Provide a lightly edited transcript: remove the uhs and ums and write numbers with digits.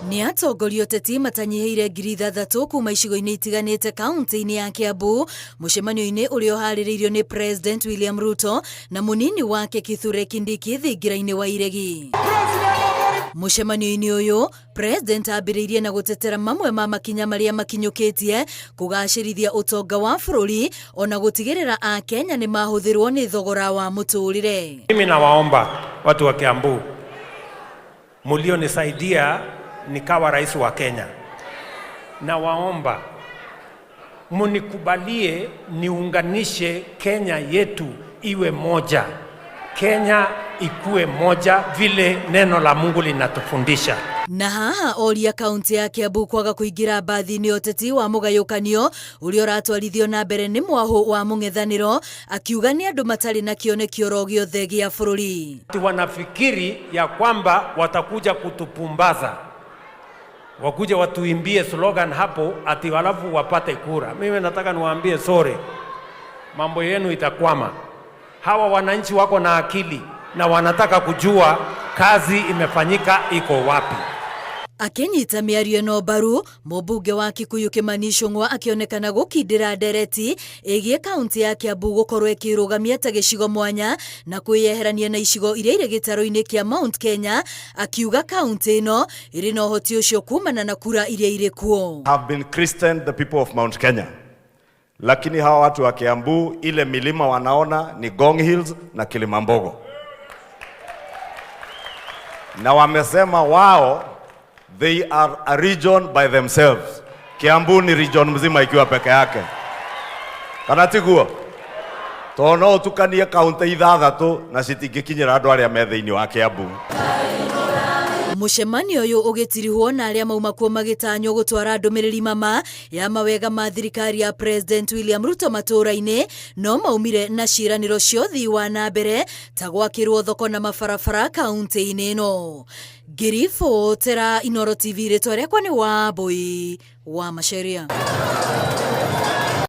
Ni atongoria ũteti matanyihĩire 6,000 kuma icigo-inĩ itiganĩte kaunti-inĩ ya Kiambu mũcemanio-inĩ ũrĩa ũharĩrĩirio nĩ President William Ruto na mũnini wake Kithure Kindiki thingira-inĩ wa iregi. Mũcemanio-inĩ ũyũ President ambĩrĩirie na gũtetera mamwe ma makinya marĩa makinyũkĩtie kũgacĩrithia ũtonga wa bũrũri ona gũtigĩrĩra a Kenya nĩ mahũthĩrwo nĩ thogora wa mũtũrĩre. Mimi nawaomba watu wa Kiambu mlionisaidia nikawa rais wa Kenya, na waomba munikubalie niunganishe Kenya yetu iwe moja, Kenya ikue moja vile neno la Mungu linatufundisha. Na haha oria kaunti ya Kiambu kwaga kuingira mbathi-inĩ ũteti wa mũgayũkanio ũrĩa ũratwarithio na mbere nĩ mwahũ wa mũng'ethanĩro, akiuga nĩ andũ matarĩ na kĩonekio ro gĩothe gĩa bũrũri. Wanafikiri ya kwamba watakuja kutupumbaza, wakuja watuimbie slogan hapo ati walafu wapate kura. Mimi nataka niwaambie sorry, mambo yenu itakwama. Hawa wananchi wako na akili na wanataka kujua kazi imefanyika iko wapi. Akinyita mĩario ĩno mbaru, mũmbunge wa Kikuyu Kimani Ichung'wa akĩonekana gũkindĩra ndereti ĩgiĩ kaunti ya Kiambu gũkorwo ĩkĩrũgamia ta gĩcigo mwanya na kwĩyeherania na icigo iria irĩ gĩtarũ-inĩ kĩa Mount Kenya, akiuga kaunti ĩno ĩrĩ na ũhoti ũcio kumana na kura iria irĩ kuo. Have been Christian the people of Mount Kenya, lakini hawa watu wa Kiambu ile milima wanaona ni Ngong Hills na Kilimambogo, na wamesema wao they are a region by themselves. Kiambu ni region mzima ikiwa peke yake. Kanatiguo tono tukanie kaunti 6 na citingikinyira andu aria me thiini wa Kiambu. Mũcemanio ũyũ ũgĩtirihwo na arĩa mauma kuo magĩtanywo gũtwara ndũmĩrĩri mama ya mawega ma thirikari ya President William Ruto matũra-inĩ, no maumire na ciĩranĩro cia ũthii wa na mbere ta gwakĩrwo thoko na mabarabara kaunti-inĩ ĩno. Ngĩribotera Inooro TV, rĩtwa rĩakwa nĩ Wambui wa Macharia.